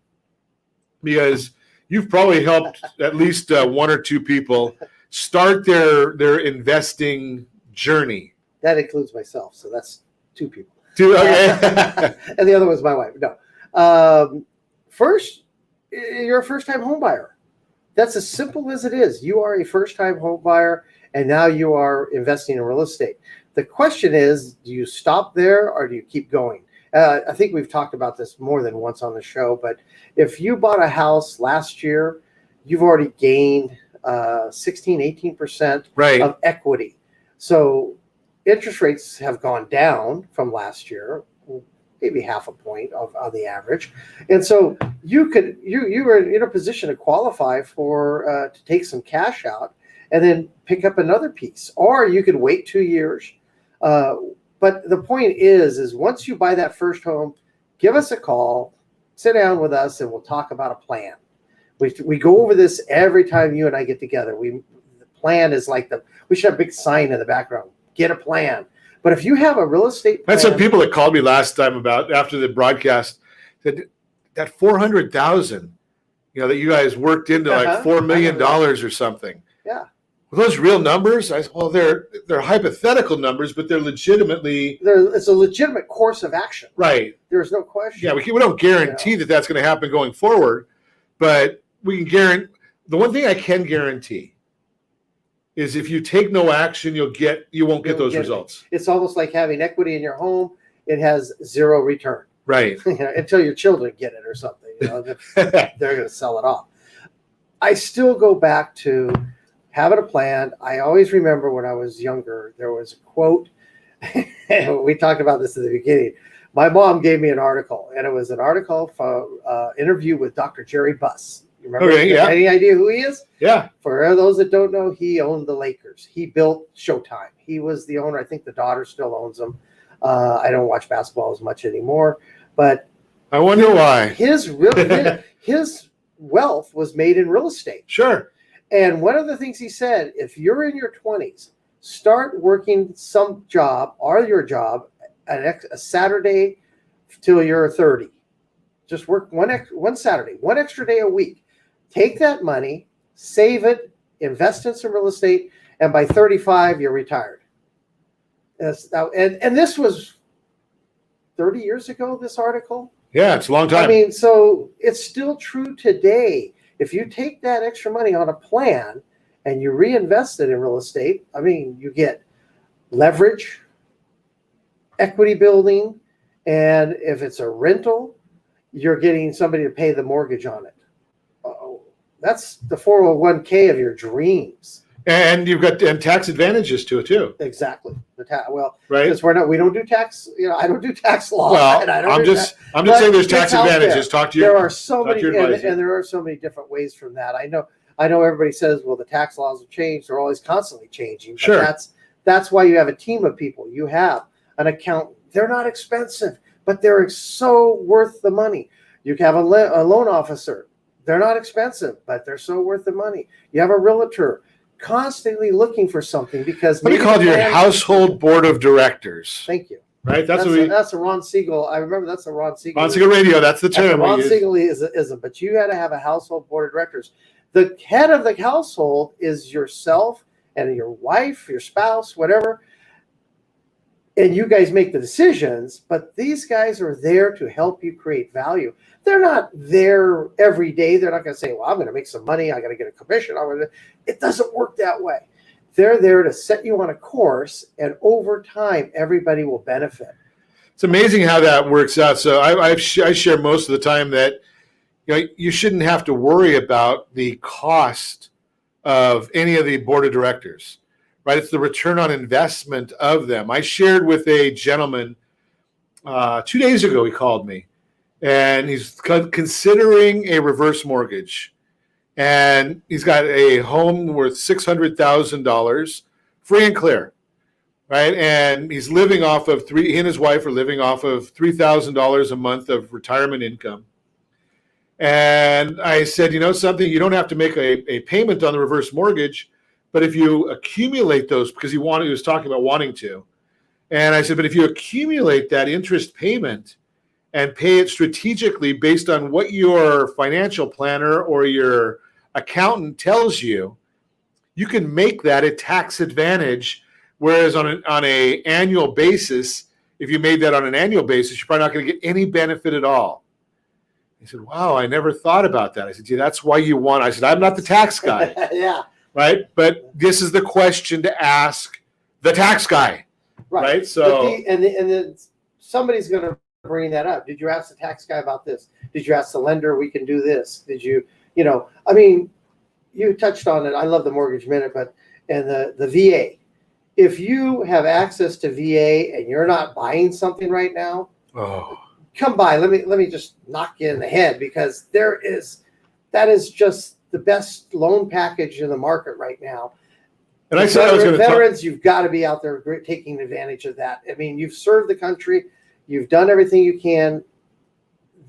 because you've probably helped at least one or two people start their investing journey. That includes myself, so that's two people. Two, okay. And the other was my wife. No. First, you're a first-time home buyer. That's as simple as it is. You are a first-time home buyer, and now you are investing in real estate. The question is, do you stop there or do you keep going? I think we've talked about this more than once on the show, but if you bought a house last year, you've already gained 16, 18% of equity. So interest rates have gone down from last year, maybe half a point on the average. And so you were in a position to qualify for to take some cash out and then pick up another piece. Or you could wait 2 years. But the point is once you buy that first home, give us a call, sit down with us, and we'll talk about a plan. We go over this every time you and I get together. The plan is like we should have a big sign in the background. Get a plan. But if you have a real estate plan, I had some people that called me last time after the broadcast that $400,000, that you guys worked into like $4 million or something. Yeah. Were those real numbers? I said, well, they're hypothetical numbers, but they're legitimately. It's a legitimate course of action. Right. There's no question. Yeah, we don't guarantee that that's going to happen going forward, but we can guarantee. The one thing I can guarantee is if you take no action, you won't get those results. It's almost like having equity in your home. It has zero return. Right. Until your children get it or something. They're going to sell it off. I still go back to having a plan. I always remember when I was younger, there was a quote. We talked about this at the beginning. My mom gave me an article, and it was an article from interview with Dr. Jerry Buss. You remember? Okay, yeah. Any idea who he is? Yeah. For those that don't know, he owned the Lakers. He built Showtime. He was the owner. I think the daughter still owns them. I don't watch basketball as much anymore, but I wonder why. His wealth was made in real estate. Sure. And one of the things he said, if you're in your 20s, start working some job or your job a Saturday till you're 30. Just work one Saturday, one extra day a week. Take that money, save it, invest in some real estate, and by 35, you're retired. And this was 30 years ago, this article. Yeah, it's a long time. I mean, so it's still true today. If you take that extra money on a plan and you reinvest it in real estate, I mean, you get leverage, equity building, and if it's a rental, you're getting somebody to pay the mortgage on it. That's the 401k of your dreams. And you've got tax advantages to it too. Exactly. Right? Because we don't do tax. I don't do tax law. Well, I'm just saying there's tax advantages. Talk to your. There are so many, and there are so many different ways from that. I know. Everybody says, well, the tax laws have changed. They're always constantly changing. But sure. That's why you have a team of people. You have an accountant. They're not expensive, but they're so worth the money. You have a loan officer. They're not expensive, but they're so worth the money. You have a realtor constantly looking for something because. What do you call your household board of directors? Thank you. Right, that's a Ron Siegel. I remember that's a Ron Siegel. Ron Siegel Radio. That's the term. Ron Siegel is but you had to have a household board of directors. The head of the household is yourself and your wife, your spouse, whatever. And you guys make the decisions, but these guys are there to help you create value. They're not there every day. They're not going to say, well, I'm going to make some money. I got to get a commission. It doesn't work that way. They're there to set you on a course, and over time, everybody will benefit. It's amazing how that works out. So I share most of the time that you shouldn't have to worry about the cost of any of the board of directors. Right, it's the return on investment of them. I shared with a gentleman 2 days ago. He called me, and he's considering a reverse mortgage, and he's got a home worth $600,000, free and clear, right? And he's living off of he and his wife are living off of $3,000 a month of retirement income. And I said, you know something, you don't have to make a payment on the reverse mortgage. But if you accumulate those, because he was talking about wanting to, and I said, but if you accumulate that interest payment and pay it strategically based on what your financial planner or your accountant tells you, you can make that a tax advantage. Whereas on a annual basis, if you made that on an annual basis, you're probably not going to get any benefit at all. He said, wow, I never thought about that. I said, yeah, that's why you want. I said, I'm not the tax guy. Yeah. Right, but this is the question to ask the tax guy, right? So, and then somebody's going to bring that up. Did you ask the tax guy about this? Did you ask the lender? We can do this. Did you? I mean, you touched on it. I love the Mortgage Minute, and the VA. If you have access to VA and you're not buying something right now, come by. Let me just knock you in the head, because that is just the best loan package in the market right now. And I said I was going to veterans, you've got to be out there taking advantage of that. I mean, you've served the country, you've done everything you can.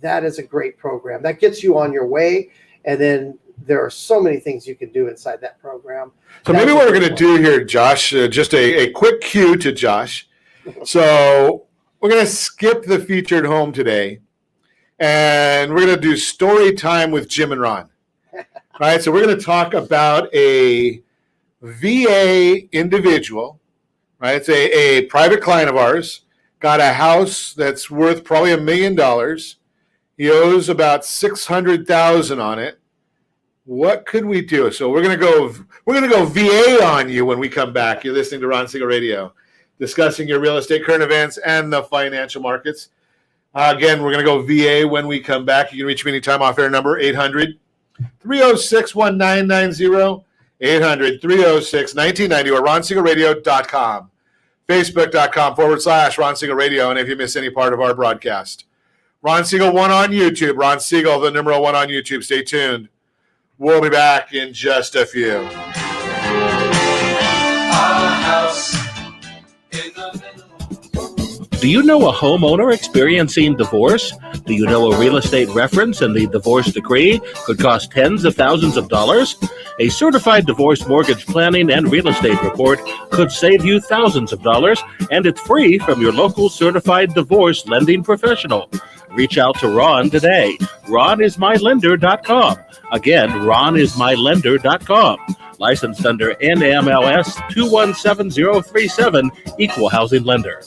That is a great program. That gets you on your way, and then there are so many things you can do inside that program. So maybe what we're going to do here, Josh, just a quick cue to Josh. So we're going to skip the featured home today, and we're going to do story time with Jim and Ron. All right, so we're going to talk about a VA individual, right? It's a private client of ours, got a house that's worth probably $1 million. He owes about $600,000 on it. What could we do? So we're going to go VA on you when we come back. You're listening to Ron Siegel Radio, discussing your real estate, current events, and the financial markets. Again, we're going to go VA when we come back. You can reach me anytime off air number 800-306-1990, 800-306-1990, or RonSiegelRadio.com, Facebook.com/Ron Siegel Radio. And if you miss any part of our broadcast, Ron Siegel 1 on YouTube, Ron Siegel, the number 1 on YouTube. Stay tuned. We'll be back in just a few. Do you know a homeowner experiencing divorce? Do you know a real estate reference and the divorce decree could cost tens of thousands of dollars? A certified divorce mortgage planning and real estate report could save you thousands of dollars, and it's free from your local certified divorce lending professional. Reach out to Ron today. RonIsMyLender.com. Again, RonIsMyLender.com. Licensed under NMLS 217037, Equal Housing Lender.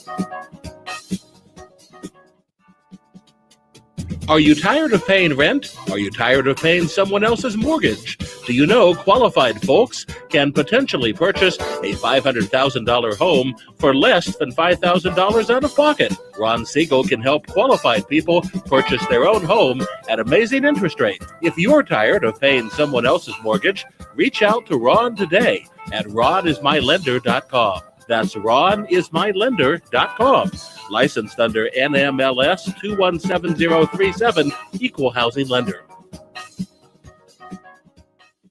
Are you tired of paying rent? Are you tired of paying someone else's mortgage? Do you know qualified folks can potentially purchase a $500,000 home for less than $5,000 out of pocket? Ron Siegel can help qualified people purchase their own home at amazing interest rates. If you're tired of paying someone else's mortgage, reach out to Ron today at RonIsMyLender.com. That's RonIsMyLender.com. Licensed under NMLS 217037, Equal Housing Lender.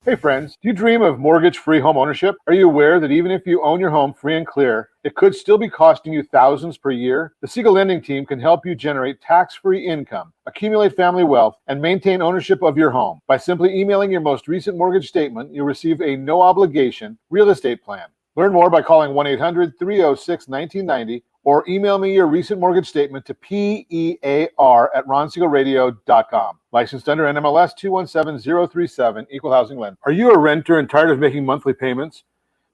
Hey friends, do you dream of mortgage-free home ownership? Are you aware that even if you own your home free and clear, it could still be costing you thousands per year? The Siegel Lending Team can help you generate tax-free income, accumulate family wealth, and maintain ownership of your home. By simply emailing your most recent mortgage statement, you'll receive a no-obligation real estate plan. Learn more by calling 1-800-306-1990 or email me your recent mortgage statement to PEAR@RonSiegelRadio.com. Licensed under NMLS 217037, Equal Housing Lender. Are you a renter and tired of making monthly payments?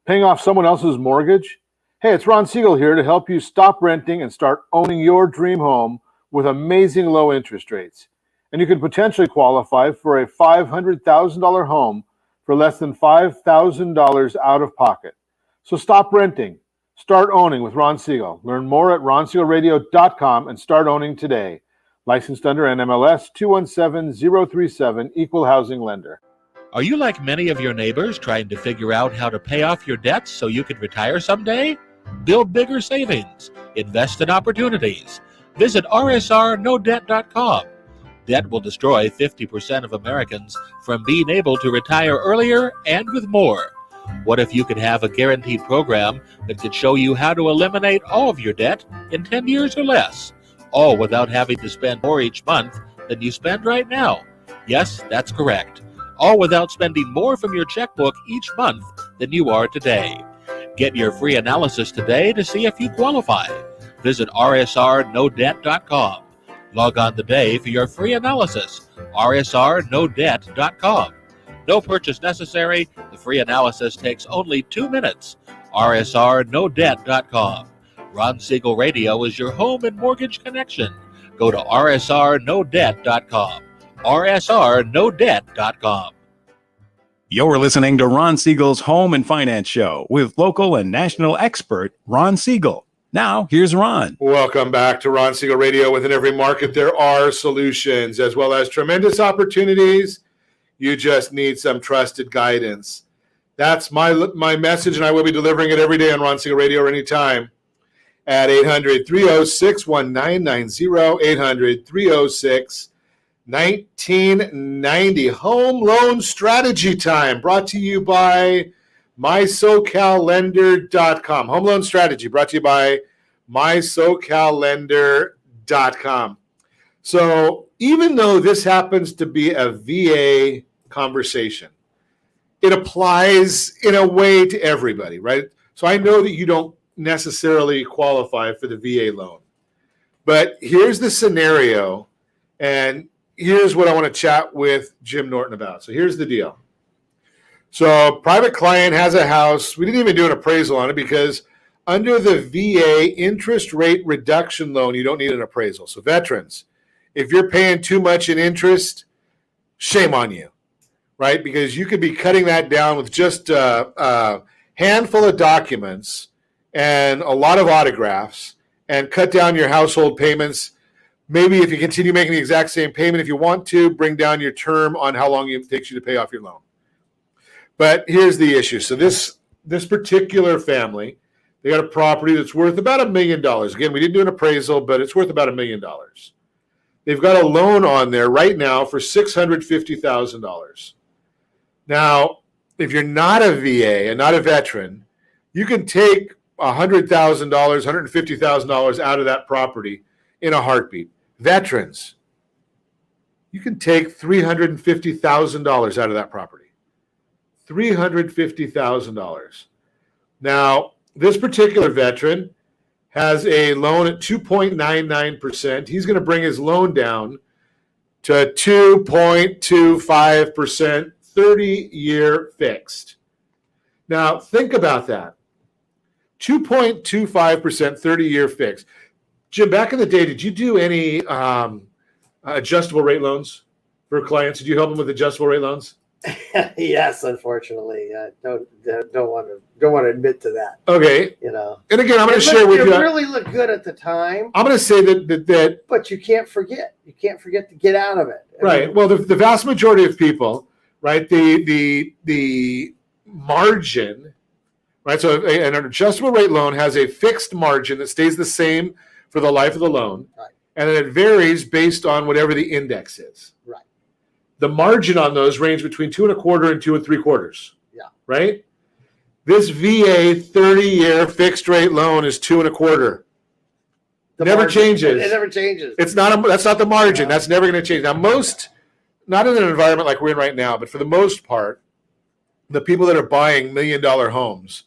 Paying off someone else's mortgage? Hey, it's Ron Siegel here to help you stop renting and start owning your dream home with amazing low interest rates. And you could potentially qualify for a $500,000 home for less than $5,000 out of pocket. So stop renting. Start owning with Ron Siegel. Learn more at RonSiegelRadio.com and start owning today. Licensed under NMLS 217037, Equal Housing Lender. Are you like many of your neighbors trying to figure out how to pay off your debts so you can retire someday? Build bigger savings. Invest in opportunities. Visit rsrnodebt.com. Debt will destroy 50% of Americans from being able to retire earlier and with more. What if you could have a guaranteed program that could show you how to eliminate all of your debt in 10 years or less, all without having to spend more each month than you spend right now? Yes, that's correct. All without spending more from your checkbook each month than you are today. Get your free analysis today to see if you qualify. Visit rsrnodebt.com. Log on today for your free analysis, rsrnodebt.com. No purchase necessary. The free analysis takes only 2 minutes. rsrnodebt.com. Ron Siegel Radio is your home and mortgage connection. Go to rsrnodebt.com. rsrnodebt.com. You're listening to Ron Siegel's Home and Finance Show with local and national expert Ron Siegel. Now, here's Ron. Welcome back to Ron Siegel Radio. Within every market, there are solutions as well as tremendous opportunities. You just need some trusted guidance. That's my message, and I will be delivering it every day on Ron Siegel Radio or anytime at 800-306-1990, 800-306-1990. Home Loan Strategy Time, brought to you by MySoCalLender.com. Home Loan Strategy, brought to you by MySoCalLender.com. So even though this happens to be a VA conversation, it applies in a way to everybody, right? So I know that you don't necessarily qualify for the VA loan, but here's the scenario, and here's what I want to chat with Jim Norton about. So here's the deal. So private client has a house. We didn't even do an appraisal on it because under the VA interest rate reduction loan, you don't need an appraisal. So veterans, if you're paying too much in interest, shame on you, right? Because you could be cutting that down with just a handful of documents and a lot of autographs and cut down your household payments. Maybe if you continue making the exact same payment, if you want to, bring down your term on how long it takes you to pay off your loan. But here's the issue. So this particular family, they got a property that's worth about $1 million. Again, we didn't do an appraisal, but it's worth about $1 million. They've got a loan on there right now for $650,000. Now, if you're not a VA and not a veteran, you can take $100,000, $150,000 out of that property in a heartbeat. Veterans, you can take $350,000 out of that property. $350,000. Now, this particular veteran has a loan at 2.99%. He's going to bring his loan down to 2.25%, 30-year fixed. Now, think about that. 2.25%, 30-year fixed. Jim, back in the day, did you do any adjustable rate loans for clients? Did you help them with adjustable rate loans? Yes, unfortunately, don't want to admit to that. Okay, you know. And again, I'm going to share with you. It really looked good at the time. I'm going to say that. But you can't forget. You can't forget to get out of it. Right. Well, the vast majority of people, right? The margin, right? So an adjustable rate loan has a fixed margin that stays the same for the life of the loan, right? And then it varies based on whatever the index is. Right. The margin on those range between 2.25% and 2 3/4. Yeah. Right. This VA 30-year fixed rate loan is 2.25%. Never changes. It never changes. It's not. That's not the margin. That's never going to change. Now, not in an environment like we're in right now, but for the most part, the people that are buying $1 million homes,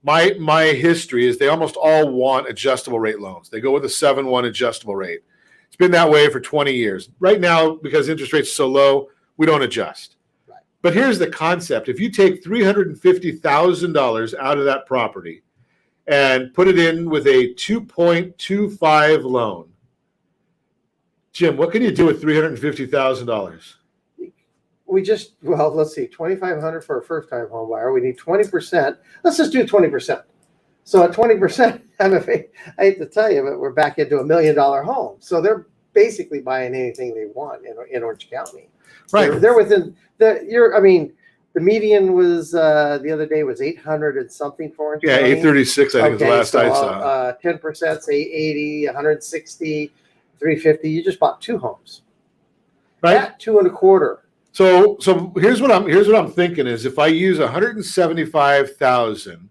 my history is they almost all want adjustable rate loans. They go with a 7-1 adjustable rate. It's been that way for 20 years. Right now, because interest rates are so low, we don't adjust. Right. But here's the concept. If you take $350,000 out of that property and put it in with a 2.25 loan, Jim, what can you do with $350,000? Let's see, $2,500 for a first-time home buyer. We need 20%. Let's just do 20%. So at 20%, I hate to tell you, but we're back into $1 million home. So they're basically buying anything they want in Orange County. Right. They're within the median was the other day was 800 and something for Orange County. 836, I think is the last I saw. 10%, say 80, 160, 350. You just bought 2 homes. Right. At 2.25. So here's what I'm thinking is if I use $175,000,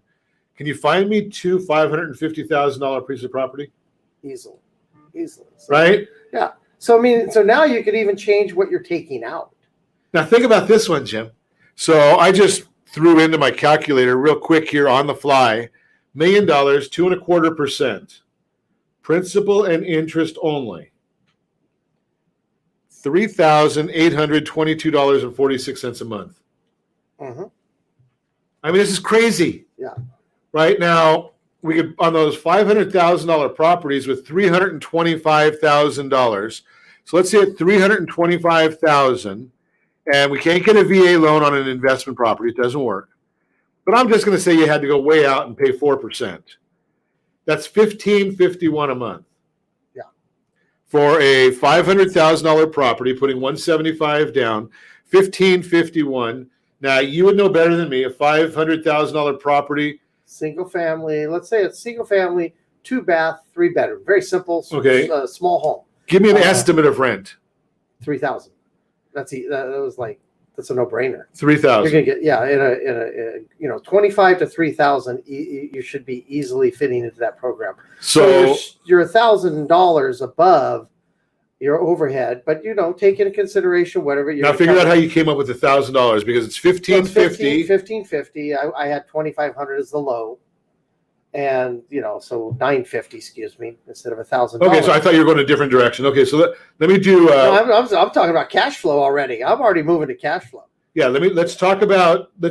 can you find me 2 $550,000 pieces of property? Easily. So, Right? Yeah. So now you could even change what you're taking out. Now think about this one, Jim. So I just threw into my calculator real quick here on the fly, $1 million, 2.25%, principal and interest only. $3,822.46 a month. Mm-hmm. I mean, this is crazy. Yeah. Right now, we could on those $500,000 properties with $325,000. So let's say at $325,000, and we can't get a VA loan on an investment property. It doesn't work. But I'm just going to say you had to go way out and pay 4%. That's $1,551 a month. For a $500,000 property, putting $175 down, $1,551. Now you would know better than me. A $500,000 property, single family. Let's say it's single family, 2 bath, 3 bedroom. Very simple. Okay. Small home. Give me an estimate of rent. $3,000. That's a no-brainer. $3,000. You're gonna get in a 25 to 3,000. You should be easily fitting into that program. So you're $1,000 above your overhead, but take into consideration whatever you now figure out how you came up with $1,000 because it's $1,550. $1,550. I had $2,500 as the low, and so $950. Excuse me, instead of $1,000. Okay, so I thought you were going a different direction. Okay, so let me do. I'm talking about cash flow already. I'm already moving to cash flow. Yeah, let's talk about. You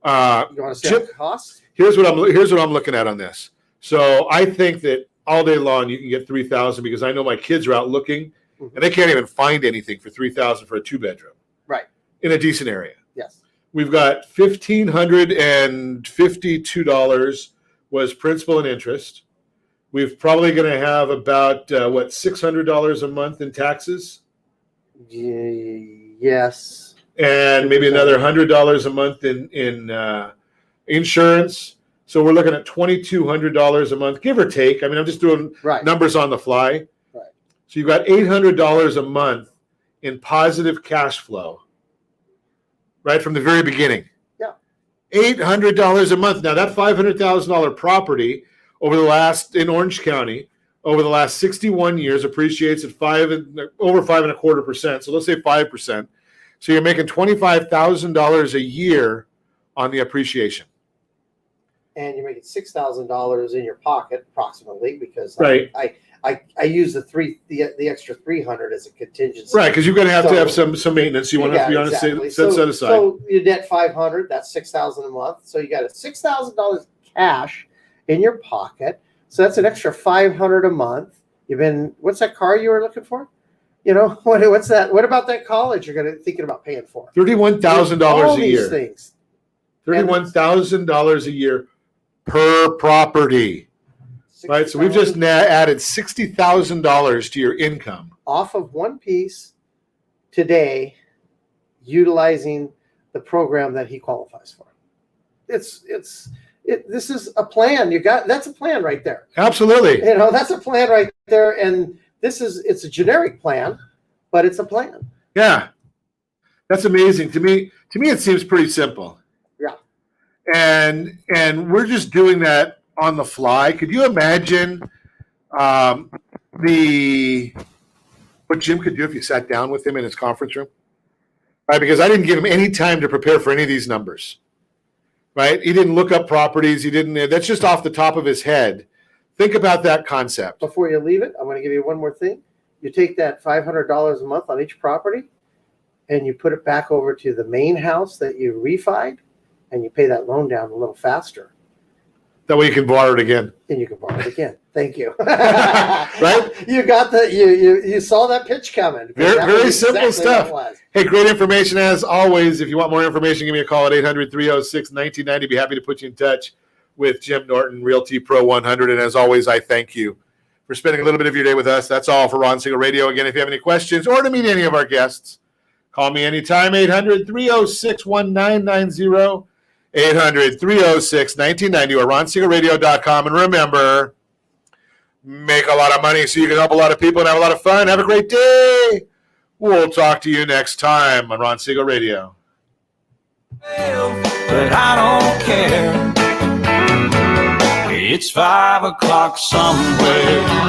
want to say costs? Here's what I'm looking at on this. So I think that all day long you can get $3,000 because I know my kids are out looking and they can't even find anything for $3,000 for a 2-bedroom. Right. In a decent area. Yes. We've got $1,552 was principal and interest. We're probably going to have about $600 a month in taxes. Yes. And maybe another $100 a month in insurance. So we're looking at $2,200 a month, give or take. I mean, I'm just doing numbers on the fly. Right. So you've got $800 a month in positive cash flow, right from the very beginning. Yeah. $800 a month. Now that $500,000 property in Orange County over the last 61 years appreciates at over 5.25%. So let's say 5%. So you're making $25,000 a year on the appreciation. And you're making $6,000 in your pocket approximately because I use the extra 300 as a contingency. Right, because you're going to have some maintenance. You want to be honest, set aside. So your debt $500, that's $6,000 a month. So you got a $6,000 cash in your pocket. So that's an extra $500 a month. What's that car you were looking for? What's that? What about that college you're thinking about paying for? $31,000 a year. Things. $31,000 a year per property. Right, so we've just added $60,000 to your income off of one piece today, utilizing the program that he qualifies for. This is a plan. That's a plan right there. Absolutely. That's a plan right there, and it's a generic plan, but it's a plan. Yeah, that's amazing to me. To me, it seems pretty simple. Yeah, and we're just doing that on the fly. Could you imagine what Jim could do if you sat down with him in his conference room? Right, because I didn't give him any time to prepare for any of these numbers. right? He didn't look up properties. He didn't. That's just off the top of his head. Think about that concept. Before you leave it, I'm going to give you one more thing. You take that $500 a month on each property, and you put it back over to the main house that you refied, and you pay that loan down a little faster. That way you can borrow it again. And you can borrow it again. Thank you. Right? You got the you saw that pitch coming. Very simple stuff. Hey, great information as always. If you want more information, give me a call at 800-306-1990. Be happy to put you in touch with Jim Norton, Realty Pro 100. And as always, I thank you for spending a little bit of your day with us. That's all for Ron Siegel Radio. Again, if you have any questions or to meet any of our guests, call me anytime, 800-306-1990. 800-306-1990 or ronsiegelradio.com. And remember, make a lot of money so you can help a lot of people and have a lot of fun. Have a great day. We'll talk to you next time on Ron Siegel Radio. But I don't care. It's 5 o'clock somewhere.